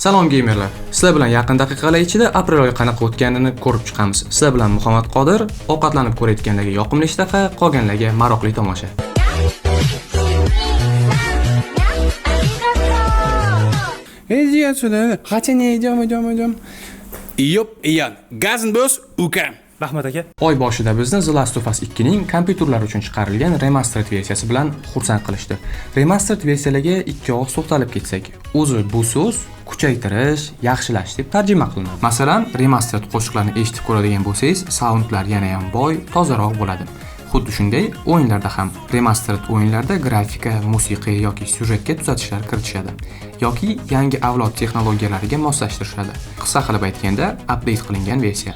Salom gamerlar. Sizlar bilan yaqin daqiqalar ichida aprel oyi qanaqa o'tganini ko'rib chiqamiz. Sizlar bilan Muhammad Qodir, ovqatlanib ko'rayotganlarga yoqimli ishtaha, qolganlarga maroqli tomosha. Хотя не идем. Yop, iyan. Gazenbos, ukam. Rahmat aka. Oy boshida bizni The Last of Us 2 ning kompyuterlar uchun chiqarilgan remastered versiyasi bilan xursand qilishdi. Remastered versiyalarga ikki og'iz to'xtalib ketsak, o'zi bu so'z kuchaytirish, yaxshilash deb tarjima qilinadi. Masalan, remastered qo'shiqlarni eshitib ko'radigan bo'lsangiz, soundlar yana ham boy, tozaroq bo'ladi. Xuddi shunday o'yinlarda ham remastered o'yinlarda grafika, musiqa yoki syujetga tuzatishlar kiritishadi yoki yangi avlod texnologiyalariga moslashtirishadi. Qisqa qilib aytganda, update qilingan versiya.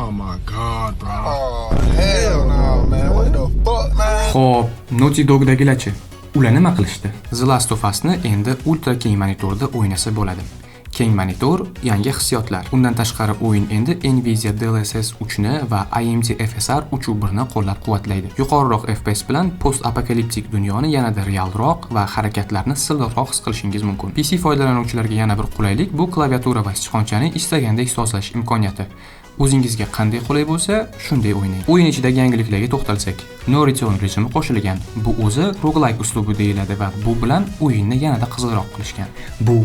Oh my god, bro. Oh, hell no, man. What the fuck, man? Xo'p, Naughty Dog'dagilarchi, ular nima qilishdi? The Last of Us'ni endi ultra keng monitorda o'ynasa bo'ladi. Keng monitor, yangi hissiyotlar. Undan tashqari o'yin endi Nvidia DLSS 3 ni va AMD FSR 3.1 ni qo'llab-quvvatlaydi. Yuqoriroq FPS bilan post-apokaliptik dunyoni yanada realroq va harakatlarni silliqroq his qilishingiz mumkin. PC foydalanuvchilariga yana bir qulaylik bu klaviatura va sichqonchani istagandek sozlash imkoniyati. O'zingizga qanday qulay bo'lsa, shunday o'ynang. O'yin ichidagi yangiliklarga to'xtalsak, No Return rejimi qo'shilgan. Bu o'zi roguelike uslubi deyiladi va bu bilan o'yinni yanada qizig'roq qilishgan. Bu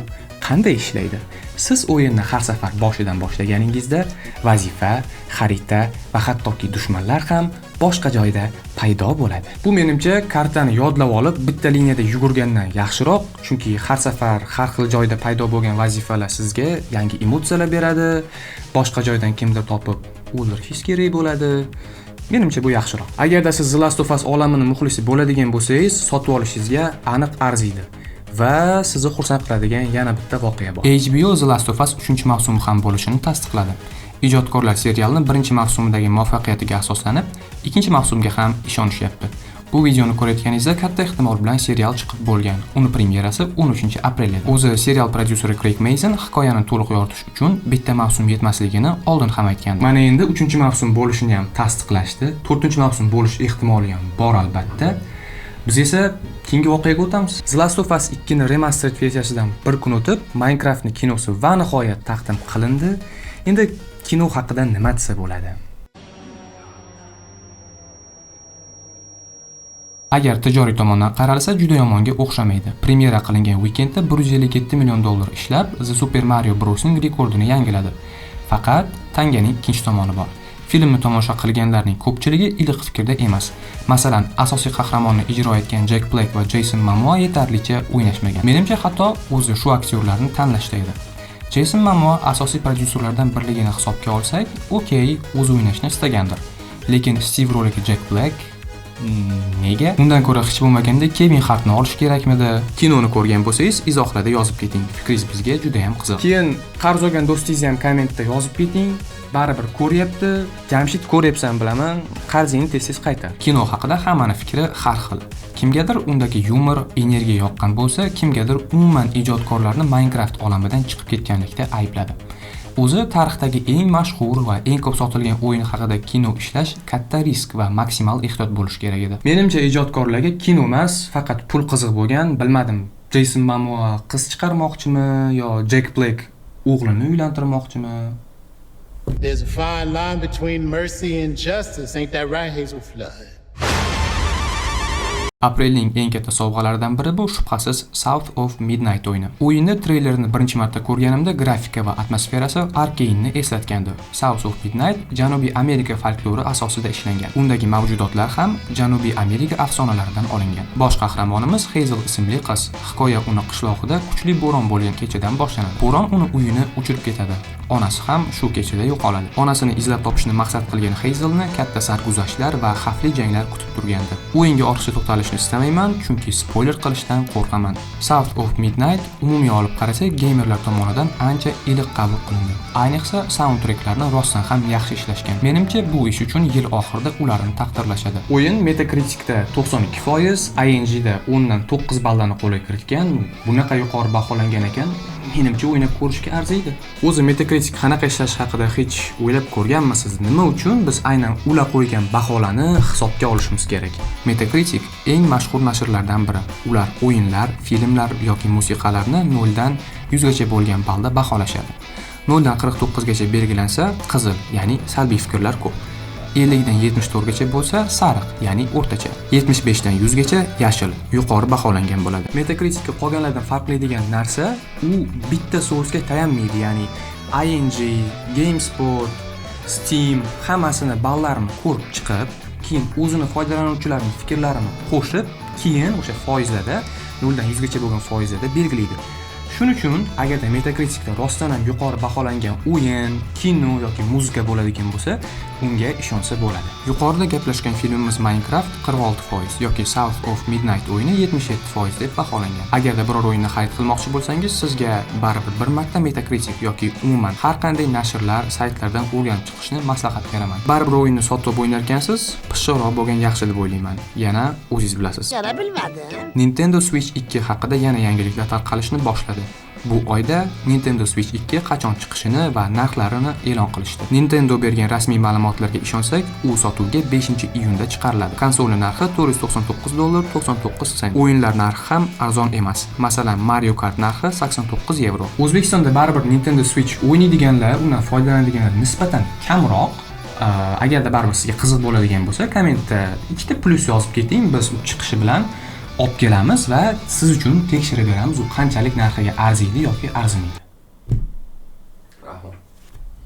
qanday ishlaydi? Siz o'yinni har safar boshidan boshlaganingizda vazifa, xarita va hattoki dushmanlar ham boshqa joyda paydo bo'ladi. Bu menimcha kartani yodlab olib bitta liniyada yugurgandan yaxshiroq, chunki har safar har xil joyda paydo bo'lgan vazifalar sizga yangi emotsiyalar beradi, boshqa joydan kimdir topib o'ldirishingiz kerak bo'ladi. Menimcha bu yaxshiroq. Agarda siz The Last of Us olamining muxlisi bo'ladigan bo'lsangiz, sotib olishingizga aniq arziydi. Va sizni xursand qiladigan yana bitta voqea bor. HBO The Last of Us 3-mavsumi ham bo'lishini tasdiqladi. Ijodkorlar serialni 1-mavsumidagi muvaffaqiyatiga asoslanib, 2-mavsumga ham ishonishyapti. Bu videoni ko'rayotganingizda katta ehtimol bilan serial chiqib bo'lgan. Uni premyerasi 13-aprel edi. O'zi serial prodyuseri Craig Mazin hikoyani to'liq yoritish uchun bitta mavsum yetmasligini oldin ham aytgandi. Mana endi 3-mavsum bo'lishini ham tasdiqlashdi. 4-mavsum bo'lish ehtimoli ham bor albatta. Biz esa keyingi voqeaga o'tamiz. The Last of Us 2 ni remastered versiyasidan bir kun o'tib, Minecraftning kinosi va nihoyat taqdim qilindi. Endi kino haqida nima desa bo'ladi? Agar tijoriy tomondan qaralsa, juda yomonga o'xshamaydi. Premyera qilingan weekendda 157 million dollar ishlab, The Super Mario Bros ning rekordini yangiladi. Faqat tanganing ikkinchi tomoni bor. Filmni tomosha qilganlarning ko'pchiligi iliq fikrda emas. Masalan, asosiy qahramonni ijro etgan Jack Black va Jason Momoa yetarlicha o'ynashmagan. Menimcha hatto o'zi shu aktyorlarni tanlashda edi. Jason Momoa asosiy prodyuserlardan birligini hisobga olsak, okey, o'zi o'ynashni istagandir. Lekin Steve Rollga Jack Black nega? Undan ko'ra hech bo'lmaganda Kevin Hartni olish kerakmidi? Kinoni ko'rgan bo'lsangiz, izohlarda yozib keting. Fikringiz bizga juda ham qiziq. Keyin qarz olgan do'stingizni ham kommentda yozib keting. Baribir ko'ryapti, Jamshid ko'ryapsan bilaman, qarzingni tez-tez qaytar. Kino haqida hammaning fikri har xil. Kimgadir undagi yumor, energiya yoqqan bo'lsa, kimgadir umuman ijodkorlarni Minecraft olamidan chiqib ketganlikda aybladi. O'zi tarixdagi eng mashhur va eng ko'p sotilgan o'yin haqida kino ishlash katta risk va maksimal ehtiyot bo'lish kerak edi. Menimcha ijodkorlarga kino emas, faqat pul qiziq bo'lgan, bilmadim. Jason Momoa qiz chiqarmoqchimi yo Jack Black o'g'lini uylantirmoqchimi? There's a fine line between mercy and justice, ain't that right, Hazel Flood? Aprelning eng katta sovg'alaridan biri bu shubhasiz South of Midnight o'yini. O'yinni treylerini birinchi marta ko'rganimda grafika va atmosferasi Arkane'ni eslatgandi. South of Midnight Janubiy Amerika folklori asosida ishlangan. Undagi mavjudotlar ham Janubiy Amerika afsonalaridan olingan. Bosh qahramonimiz Hazel ismli qiz. Hikoya uni qishloqida kuchli bo'ron bo'lgan kechadan boshlanadi. Bo'ron uni uyini uchirib ketadi. Onasi ham shu kechada yo'qoladi. Onasini izlab topishni maqsad qilgan Hazelni katta sarguzashtlar va xavfli janglar kutib turgandi. O'yinga ortiqcha to'xtalishni istamayman, chunki spoiler qilishdan qo'rqaman. South of Midnight umumiy olib qarasak, gamerlar tomonidan ancha iliq qabul qilindi. Ayniqsa soundtracklarni rostdan ham yaxshi ishlashgan. Menimcha bu ish uchun yil oxirida ularni taqdirlashadi. O'yin Metacritic'da 92%, IMDb'da 10 dan 9 ballani qo'lga kiritgan. Bunaqa yuqori baholangan ekan, menimcha o'ynab ko'rishga arziydi. O'zi Metacritic qanaqa ishlash haqida hech o'ylab ko'rganmisiz? Nima uchun biz aynan ular qo'ygan baholarni hisobga olishimiz kerak? Metacritic eng mashhur nashrlardan biri. Ular o'yinlar, filmlar yoki musiqalarni 0 dan 100 gacha bo'lgan ballda baholashadi. 0 dan 49 gacha belgilansa qizil, ya'ni salbiy fikrlar ko'p. 50 dan 74 gacha bo'lsa sariq, ya'ni o'rtacha. 75 dan 100 gacha yashil, yuqori baholangan bo'ladi. Metacriticga qolganlardan farqlaydigan narsa, u bitta so'rsga tayanmaydi, ya'ni ING, GameSpot, Steam hammasini ballarini ko'rib chiqib, keyin o'zini foydalanuvchilarning fikrlarini qo'shib, keyin o'sha foizlarda 0 dan 100 gacha bo'lgan foizlarda belgilaydi. Shuning uchun agarda Metacriticda rostdan ham yuqori baholangan o'yin, kino yoki muzika bo'ladigan bo'lsa, unga ishonsa bo'ladi. Yuqorida gaplashgan filmimiz Minecraft 46% yoki South of Midnight o'yini 77% deb baholangan. Agarda biror o'yinni xarid qilmoqchi bo'lsangiz, sizga baribir bir marta Metacritic yoki umuman har qanday nashrlar, saytlardan o'rganib chiqishni maslahat beraman. Baribir o'yinni sotib o'ynar ekansiz, pishiqroq bo'lgan yaxshi deb o'ylayman. Yana o'zingiz bilasiz. Nintendo Switch 2 haqida yana yangiliklar tarqalishni boshladi. Bu oyda Nintendo Switch 2 qachon chiqishini va narxlarini e'lon qilishdi. Nintendo bergan rasmiy ma'lumotlarga ishonsak, u sotuvga 5-iyunda chiqariladi. Konsolning narxi $499.99. O'yinlar narxi ham arzon emas. Masalan, Mario Kart narxi €89. O'zbekistonda baribir Nintendo Switch o'ynaydiganlar, undan foydalanadiganlar nisbatan kamroq. Agarda baribir sizga qiziq bo'ladigan bo'lsa, kommentda ikkita plus yozib keting, biz u chiqishi bilan olib kelamiz va siz uchun tekshirib beramiz u qanchalik narxiga arziydi yoki arzimaydi. Rahmat.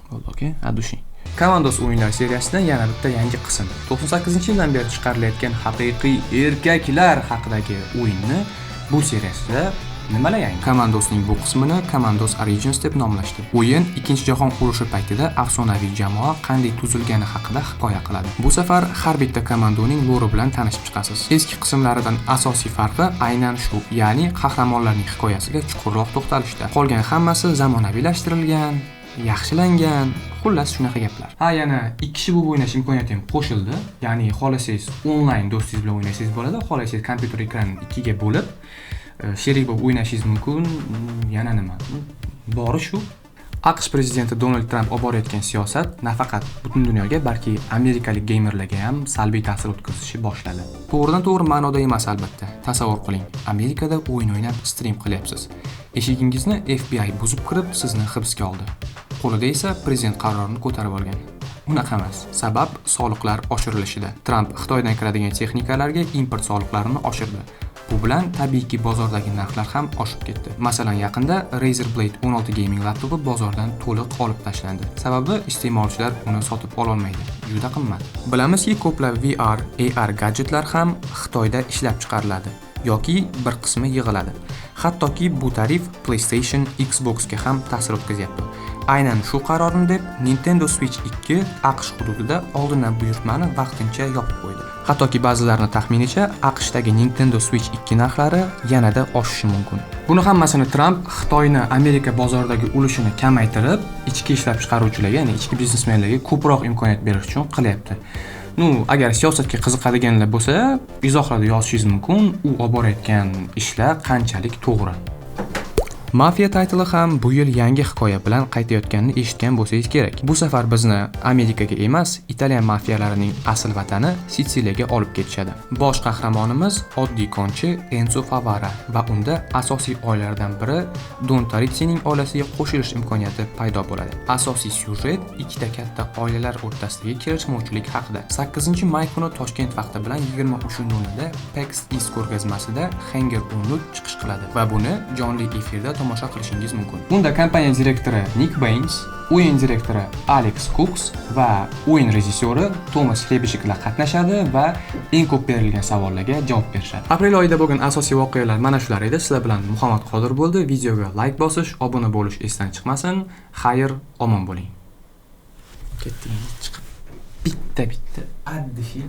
Bo'ldi, okey, adushing. Commandos o'yinlar seriyasidan yana bitta yangi qism. 98-yildan beri chiqarilayotgan haqiqiy erkaklar haqidagi o'yinni bu seriyasida nimalar yangi? Commandosning bu qismini Commandos Origins deb nomlashdi. O'yin Ikkinchi jahon urushi paytida afsonaviy jamoa qanday tuzilgani haqida hikoya qiladi. Bu safar har bitta kommandoning lori bilan tanishib chiqasiz. Eski qismlaridan asosiy farqi aynan shu, ya'ni qahramonlarning hikoyasiga chuqurroq to'xtalishda. Qolgan hammasi zamonaviylashtirilgan, yaxshilangan, xullas shunaqa gaplar. Yana 2 kishi bo'lib o'ynash imkoniyati ham qo'shildi. Ya'ni xohlasangiz onlayn do'stingiz bilan o'ynaysiz bo'ladi, xohlasangiz kompyuter ekranini 2 ga bo'lib sherik bo'lib o'ynashingiz mumkin. Yana nima? Bori shu. AQSh prezidenti Donald Trump olib borayotgan siyosat nafaqat butun dunyoga, balki amerikalik geymerlarga ham salbiy ta'sir o'tkazishni boshladi. To'g'ridan-to'g'ri ma'noda emas albatta. Tasavvur qiling, Amerikada o'yin o'ynab stream qilyapsiz. Eshigingizni FBI buzib kirib, sizni hibsga oldi. Qo'lida esa prezident qarorini ko'tarib olgan. Unaqa emas. Sabab soliqlar oshirilishida. Trump Xitoydan kiradigan texnikalarga import soliqlarini oshirdi. Bu bilan tabiiyki bozordagi narxlar ham oshib ketdi. Masalan, yaqinda Razer Blade 16 gaming laptopi bozordan to'liq olib tashlandi. Sababi iste'molchilar uni sotib ola olmaydi. Juda qimmat. Bilamizki, ko'plab VR, AR gadjetlar ham Xitoyda ishlab chiqariladi yoki bir qismi yig'iladi. Hattoki bu tarif PlayStation, Xboxga ham ta'sir o'tkazyapti. Aynan shu qarorni deb Nintendo Switch 2 AQSh hududida oldindan buyurtmani vaqtincha yopib qo'ydi. Hattoki ba'zilarning taxminicha AQShdagi Nintendo Switch 2 narxlari yanada oshishi mumkin. Buni hammasini Trump Xitoyni Amerika bozoridagi ulushini kamaytirib, ichki ishlab chiqaruvchilarga, ya'ni ichki biznesmenlarga ko'proq imkoniyat berish uchun qilyapti. Agar siyosatga qiziqadiganlar bo'lsa, izohlarda yozishingiz mumkin, u olib borayotgan ishlar qanchalik to'g'ri. Mafia titli ham bu yil yangi hikoya bilan qaytayotganini eshitgan bo'lsangiz kerak. Bu safar bizni Amerikaga emas, Italiya mafiyalarining asl vatani Sitsiliyaga olib ketishadi. Bosh qahramonimiz oddiy konchi Enzo Favara va unda asosiy oilalardan biri Don Taritsining oilasiga qo'shilish imkoniyati paydo bo'ladi. Asosiy syujet ikkita katta oilalar o'rtasidagi kelishmovchilik haqida. 8-may kuni Toshkent vaqti bilan 23:00 da PAX East ko'rgazmasida Hanger Unlock chiqish qiladi va buni jonli efirda tomosha qilishingiz mumkin. Bunda kompaniya direktori Nick Baines, o'yin direktori Alex Cooks va o'yin rejissyori Thomas Hebishiklar qatnashadi va eng ko'p berilgan savollarga javob berishadi. Aprel oyida bo'lgan asosiy voqealar mana shular edi. Sizlar bilan Muhammad Qodir bo'ldi. Videoga like bosish, obuna bo'lish esdan chiqmasin. Xayr, omon bo'ling. Ketdingiz chiqib bitta addishi